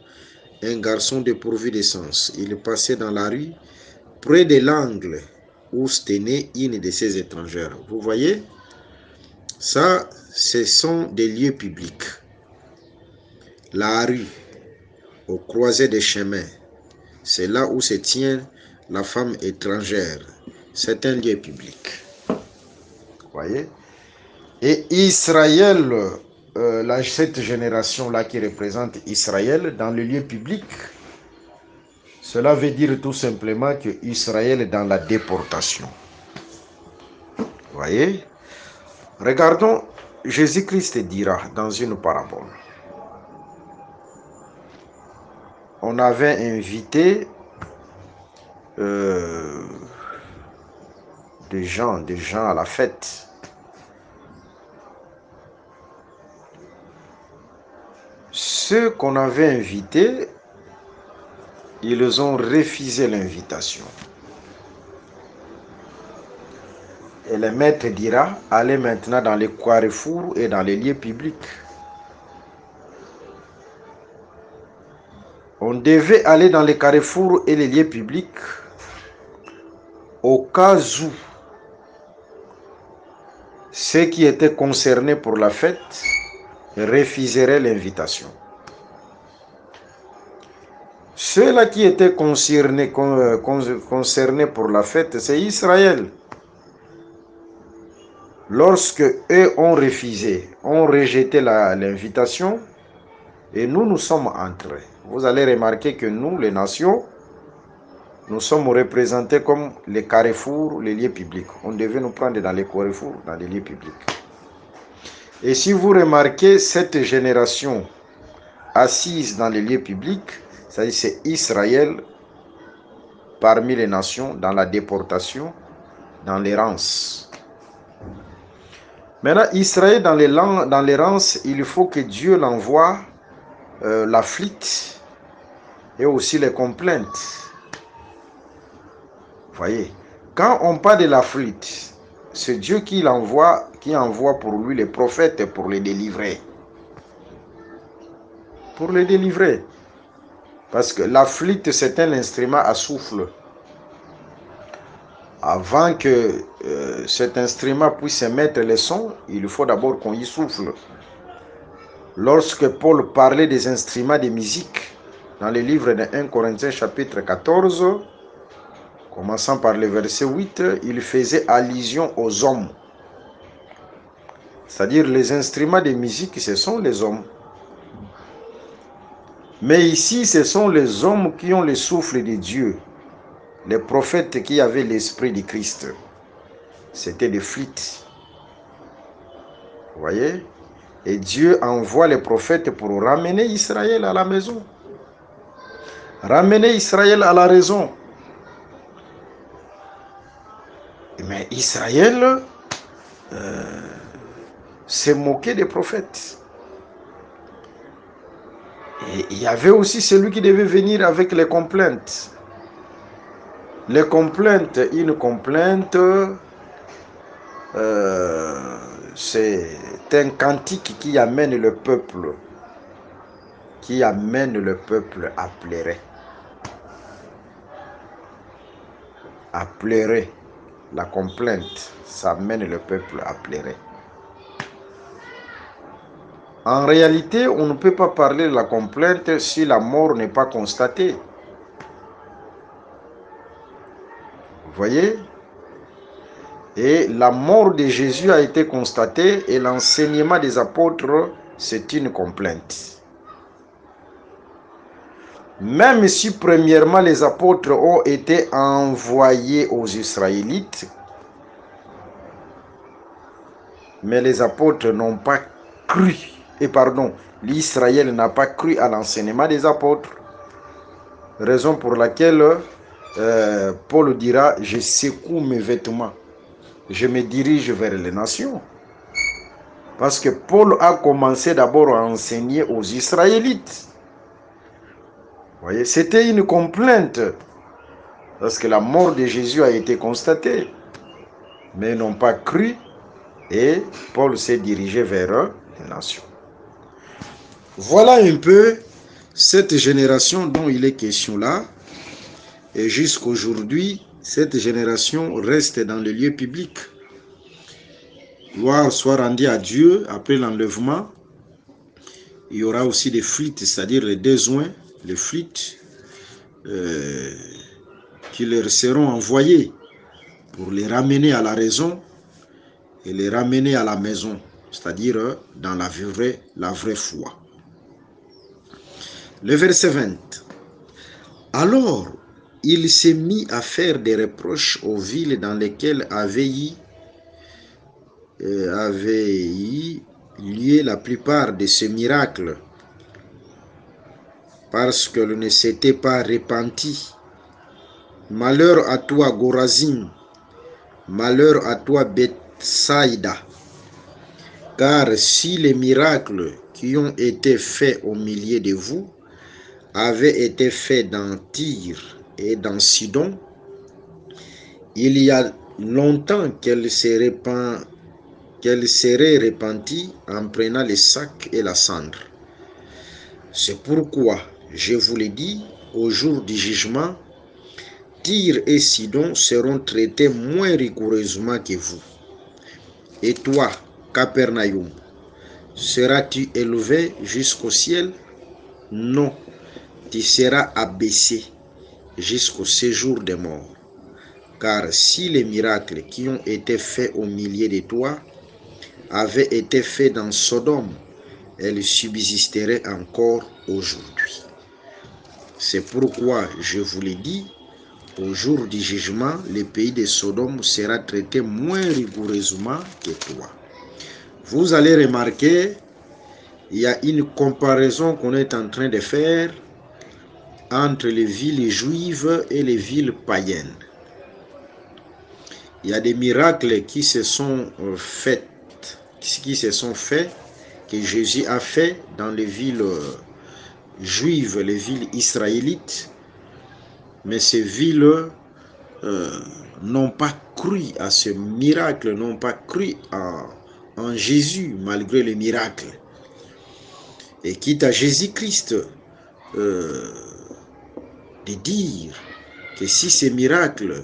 S3: un garçon dépourvu de sens. Il passait dans la rue, près de l'angle où se tenait une de ces étrangères. Vous voyez? Ça, ce sont des lieux publics. La rue, au croisé des chemins, c'est là où se tient la femme étrangère. C'est un lieu public. Vous voyez? Et Israël, cette génération-là qui représente Israël dans le lieu public, cela veut dire tout simplement que Israël est dans la déportation. Vous voyez? Regardons, Jésus-Christ dira dans une parabole. On avait invité des gens à la fête. Ceux qu'on avait invités, ils ont refusé l'invitation. Et le maître dira, allez maintenant dans les carrefours et dans les lieux publics. On devait aller dans les carrefours et les lieux publics au cas où ceux qui étaient concernés pour la fête refuseraient l'invitation. Ceux-là qui étaient concernés pour la fête, c'est Israël. Lorsque eux ont refusé, ont rejeté l'invitation, et nous sommes entrés. Vous allez remarquer que nous, les nations, nous sommes représentés comme les carrefours, les lieux publics. On devait nous prendre dans les carrefours, dans les lieux publics. Et si vous remarquez cette génération assise dans les lieux publics, c'est Israël parmi les nations dans la déportation, dans l'errance. Maintenant, Israël dans l'errance, il faut que Dieu l'envoie la flûte et aussi les complaintes. Vous voyez, quand on parle de la flûte, c'est Dieu qui envoie pour lui les prophètes pour les délivrer. Pour les délivrer. Parce que la flûte, c'est un instrument à souffle. Avant que cet instrument puisse émettre les sons, il faut d'abord qu'on y souffle. Lorsque Paul parlait des instruments de musique, dans le livre de 1 Corinthiens chapitre 14, commençant par le verset 8, il faisait allusion aux hommes. C'est-à-dire les instruments de musique, ce sont les hommes. Mais ici, ce sont les hommes qui ont le souffle de Dieu. Les prophètes qui avaient l'esprit de Christ. C'était des flûtes. Vous voyez? Et Dieu envoie les prophètes pour ramener Israël à la maison. Ramener Israël à la raison. Mais Israël s'est moqué des prophètes. Et il y avait aussi celui qui devait venir avec les complaintes. Les complaintes, une complainte, c'est un cantique qui amène le peuple à pleurer. À pleurer. La complainte, ça amène le peuple à pleurer. En réalité, on ne peut pas parler de la complainte si la mort n'est pas constatée. Vous voyez? Et la mort de Jésus a été constatée et l'enseignement des apôtres, c'est une complainte. Même si premièrement les apôtres ont été envoyés aux Israélites, mais les apôtres n'ont pas cru, l'Israël n'a pas cru à l'enseignement des apôtres. Raison pour laquelle Paul dira, je secoue mes vêtements, je me dirige vers les nations. Parce que Paul a commencé d'abord à enseigner aux Israélites. Vous voyez, c'était une complainte. Parce que la mort de Jésus a été constatée. Mais ils n'ont pas cru. Et Paul s'est dirigé vers les nations. Voilà un peu cette génération dont il est question là. Et jusqu'aujourd'hui, cette génération reste dans le lieu public. Gloire soit rendue à Dieu après l'enlèvement. Il y aura aussi des flûtes, c'est-à-dire les besoins, les flûtes qui leur seront envoyées pour les ramener à la raison et les ramener à la maison, c'est-à-dire dans la vraie foi. Le verset 20. Alors, il s'est mis à faire des reproches aux villes dans lesquelles avait lieu la plupart de ces miracles, parce qu'elle ne s'était pas repentie. Malheur à toi, Gorazim, malheur à toi, Bethsaïda, car si les miracles qui ont été faits au milieu de vous avaient été faits dans Tyr et dans Sidon, il y a longtemps qu'elle serait repentie en prenant les sacs et la cendre. C'est pourquoi, je vous l'ai dit, au jour du jugement, Tyr et Sidon seront traités moins rigoureusement que vous. Et toi, Capernaum, seras-tu élevé jusqu'au ciel? Non, tu seras abaissé jusqu'au séjour des morts. Car si les miracles qui ont été faits au milieu de toi avaient été faits dans Sodome, elles subsisteraient encore aujourd'hui. C'est pourquoi je vous l'ai dit, au jour du jugement, le pays de Sodome sera traité moins rigoureusement que toi. Vous allez remarquer, il y a une comparaison qu'on est en train de faire entre les villes juives et les villes païennes. Il y a des miracles qui se sont faits, que Jésus a fait dans les villes juives, les villes israélites, mais ces villes n'ont pas cru à ce miracle, n'ont pas cru en Jésus malgré les miracles. Et quitte à Jésus-Christ de dire que si ces miracles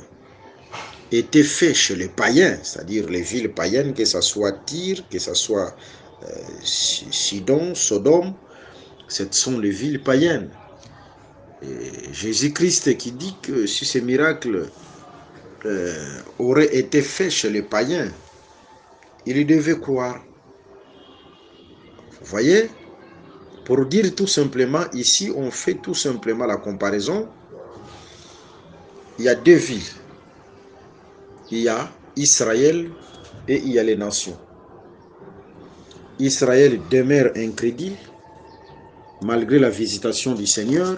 S3: était fait chez les païens, c'est-à-dire les villes païennes, que ce soit Tyr, que ce soit Sidon, Sodome, ce sont les villes païennes. Jésus-Christ qui dit que si ces miracles auraient été faits chez les païens, il devait croire. Vous voyez? Pour dire tout simplement, ici on fait tout simplement la comparaison. Il y a deux villes. Il y a Israël et il y a les nations. Israël demeure incrédule malgré la visitation du Seigneur.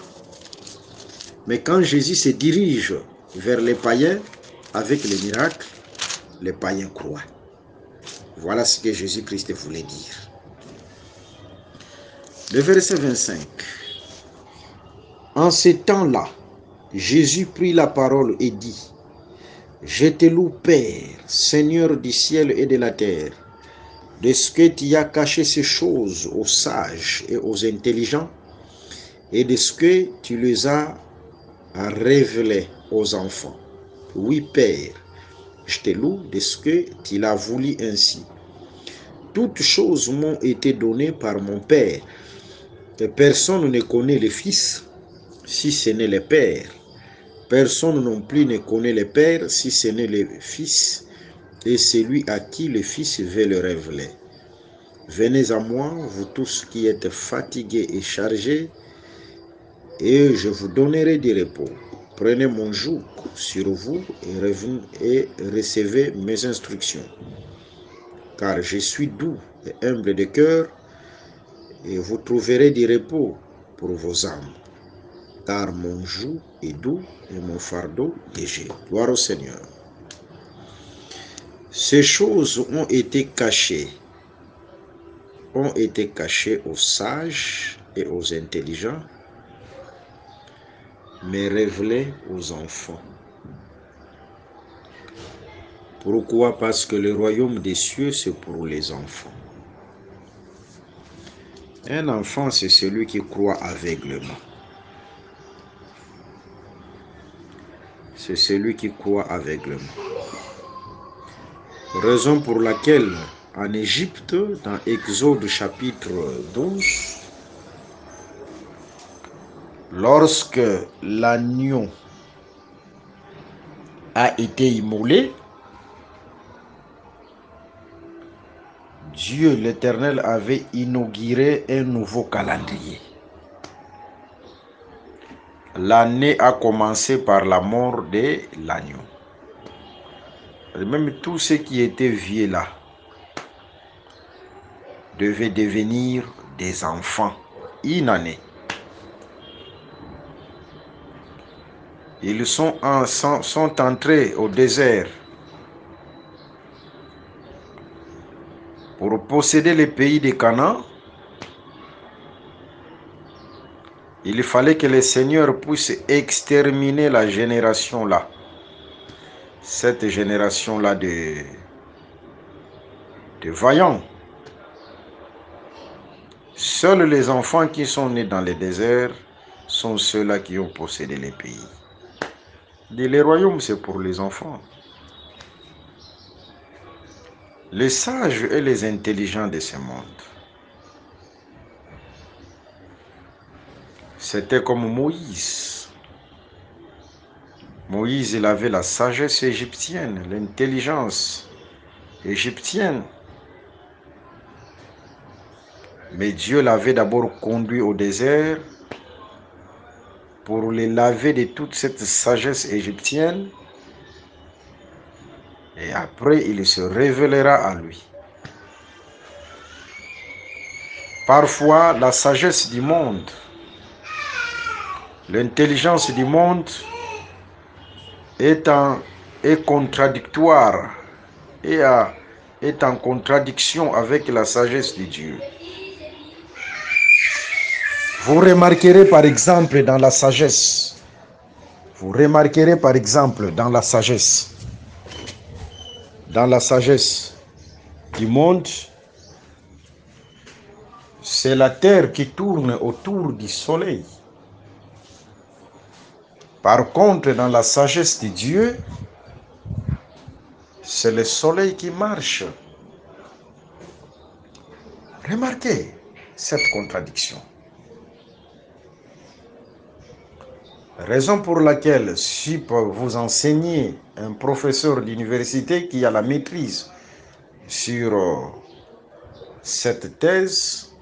S3: Mais quand Jésus se dirige vers les païens avec les miracles, les païens croient. Voilà ce que Jésus-Christ voulait dire. Le verset 25. En ces temps-là, Jésus prit la parole et dit: Je te loue, Père, Seigneur du ciel et de la terre, de ce que tu as caché ces choses aux sages et aux intelligents, et de ce que tu les as révélées aux enfants. Oui, Père, je te loue de ce que tu l'as voulu ainsi. Toutes choses m'ont été données par mon Père, et personne ne connaît le Fils si ce n'est le Père. Personne non plus ne connaît le Père si ce n'est le Fils et celui à qui le Fils veut le révéler. Venez à moi, vous tous qui êtes fatigués et chargés, et je vous donnerai du repos. Prenez mon joug sur vous et recevez mes instructions. Car je suis doux et humble de cœur, et vous trouverez du repos pour vos âmes. Car mon joug est doux et mon fardeau léger. Gloire au Seigneur. Ces choses ont été cachées aux sages et aux intelligents, mais révélées aux enfants. Pourquoi? Parce que le royaume des cieux, c'est pour les enfants. Un enfant, c'est celui qui croit aveuglément. C'est celui qui croit aveuglément. Raison pour laquelle, en Égypte, dans Exode chapitre 12, lorsque l'agneau a été immolé, Dieu l'Éternel avait inauguré un nouveau calendrier. L'année a commencé par la mort de l'agneau. Même tous ceux qui étaient vieux là devaient devenir des enfants inanés. Ils sont entrés au désert pour posséder le pays de Canaan. Il fallait que le Seigneur puisse exterminer la génération là. Cette génération-là de vaillants. Seuls les enfants qui sont nés dans le désert sont ceux-là qui ont possédé les pays. Les royaumes, c'est pour les enfants. Les sages et les intelligents de ce monde. C'était comme Moïse. Moïse, il avait la sagesse égyptienne, l'intelligence égyptienne. Mais Dieu l'avait d'abord conduit au désert pour le laver de toute cette sagesse égyptienne. Et après, il se révélera à lui. Parfois, la sagesse du monde, l'intelligence du monde est contradictoire et est en contradiction avec la sagesse de Dieu. Vous remarquerez par exemple dans la sagesse, dans la sagesse du monde, c'est la terre qui tourne autour du soleil. Par contre, dans la sagesse de Dieu, c'est le soleil qui marche. Remarquez cette contradiction. Raison pour laquelle, si vous enseignez un professeur d'université qui a la maîtrise sur cette thèse,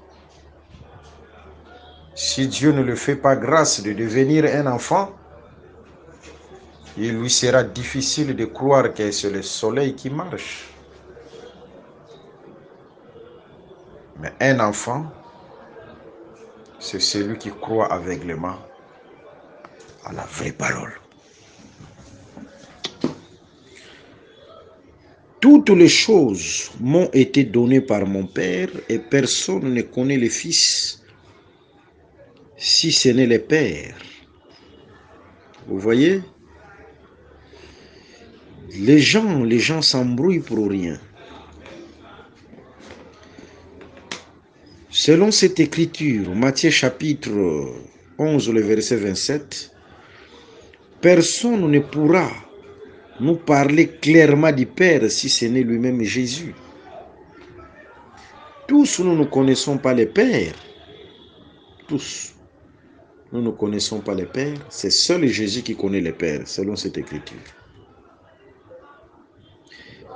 S3: si Dieu ne le fait pas grâce de devenir un enfant, il lui sera difficile de croire que c'est le soleil qui marche. Mais un enfant, c'est celui qui croit aveuglément à la vraie parole. Toutes les choses m'ont été données par mon Père et personne ne connaît le Fils si ce n'est le Père. Vous voyez? Les gens s'embrouillent pour rien. Selon cette écriture, Matthieu chapitre 11, le verset 27, personne ne pourra nous parler clairement du Père si ce n'est lui-même Jésus. Tous nous ne connaissons pas le Père. Tous. Nous ne connaissons pas le Père. C'est seul Jésus qui connaît le Père, selon cette écriture.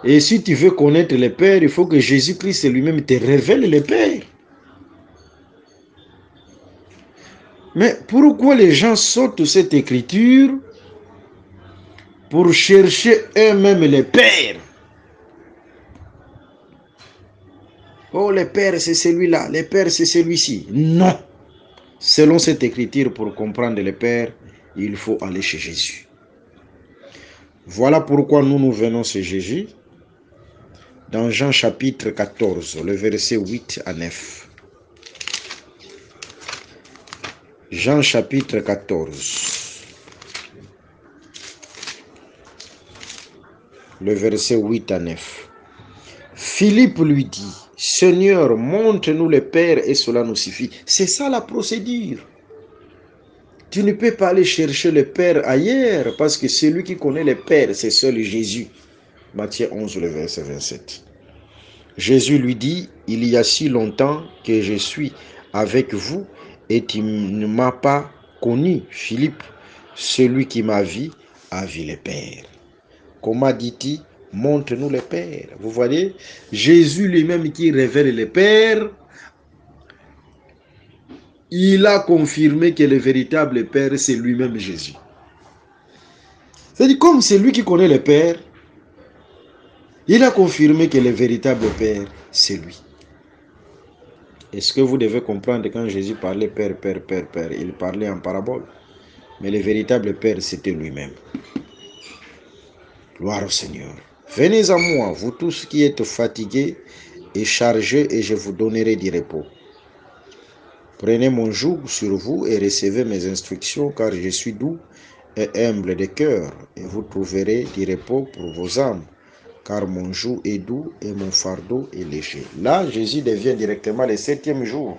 S3: Et si tu veux connaître le Père, il faut que Jésus-Christ lui-même te révèle le Père. Mais pourquoi les gens sortent cette écriture pour chercher eux-mêmes le Père? Oh, le Père, c'est celui-là. Le Père, c'est celui-ci. Non. Selon cette écriture, pour comprendre le Père, il faut aller chez Jésus. Voilà pourquoi nous venons chez Jésus. Dans Jean chapitre 14, le verset 8 à 9. Jean chapitre 14, le verset 8 à 9. Philippe lui dit, Seigneur, montre-nous le Père et cela nous suffit. C'est ça la procédure. Tu ne peux pas aller chercher le Père ailleurs parce que celui qui connaît le Père, c'est seul Jésus. Matthieu 11, le verset 27. Jésus lui dit, il y a si longtemps que je suis avec vous et tu ne m'as pas connu, Philippe. Celui qui m'a vu a vu le Père. Comment dit-il? Montre-nous le Père. Vous voyez, Jésus lui-même qui révèle le Père, il a confirmé que le véritable Père, c'est lui-même Jésus. C'est-à-dire, comme c'est lui qui connaît le Père, il a confirmé que le véritable Père, c'est lui. Est-ce que vous devez comprendre quand Jésus parlait Père, Père, Père, Père, il parlait en parabole. Mais le véritable Père, c'était lui-même. Gloire au Seigneur. Venez à moi, vous tous qui êtes fatigués et chargés, et je vous donnerai du repos. Prenez mon joug sur vous et recevez mes instructions, car je suis doux et humble de cœur, et vous trouverez du repos pour vos âmes, car mon joug est doux et mon fardeau est léger. Là, Jésus devient directement le 7e jour,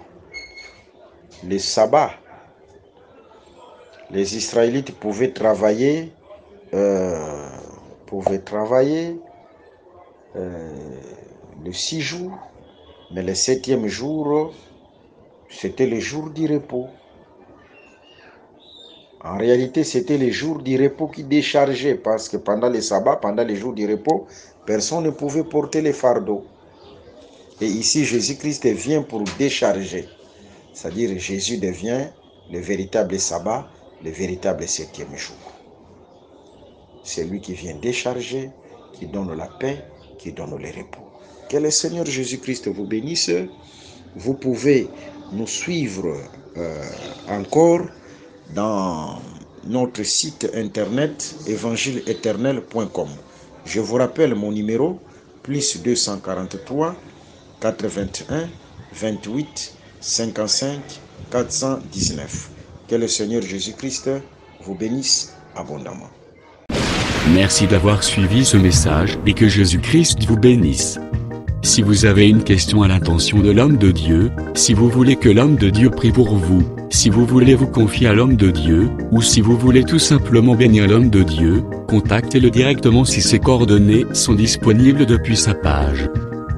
S3: le sabbat. Les Israélites pouvaient travailler le 6 jours, mais le 7e jour, c'était le jour du repos. En réalité, c'était le jour du repos qui déchargeait, parce que pendant les sabbats, pendant les jours du repos, personne ne pouvait porter les fardeaux. Et ici, Jésus-Christ vient pour décharger. C'est-à-dire, Jésus devient le véritable sabbat, le véritable 7e jour. C'est lui qui vient décharger, qui donne la paix, qui donne le repos. Que le Seigneur Jésus-Christ vous bénisse. Vous pouvez nous suivre encore dans notre site internet évangile-éternel.com. Je vous rappelle mon numéro, plus 243 81 28 55 419. Que le Seigneur Jésus-Christ vous bénisse abondamment.
S2: Merci d'avoir suivi ce message et que Jésus-Christ vous bénisse. Si vous avez une question à l'intention de l'homme de Dieu, si vous voulez que l'homme de Dieu prie pour vous, si vous voulez vous confier à l'homme de Dieu, ou si vous voulez tout simplement bénir l'homme de Dieu, contactez-le directement si ses coordonnées sont disponibles depuis sa page.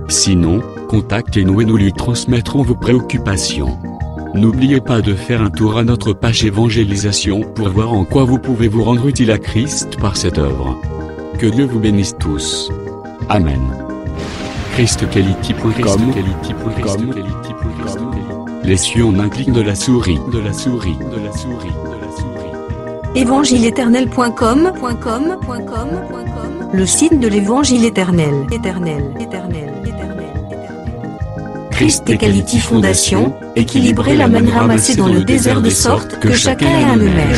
S2: Sinon, contactez-nous et nous lui transmettrons vos préoccupations. N'oubliez pas de faire un tour à notre page évangélisation pour voir en quoi vous pouvez vous rendre utile à Christ par cette œuvre. Que Dieu vous bénisse tous. Amen. ChristQuality.com. Les cieux en un clic de la souris.
S1: Évangile-éternel.com, le site de l'évangile éternel. Christ Equality Fondation, équilibrer la manne ramassée dans le désert de sorte que chacun ait un eumène.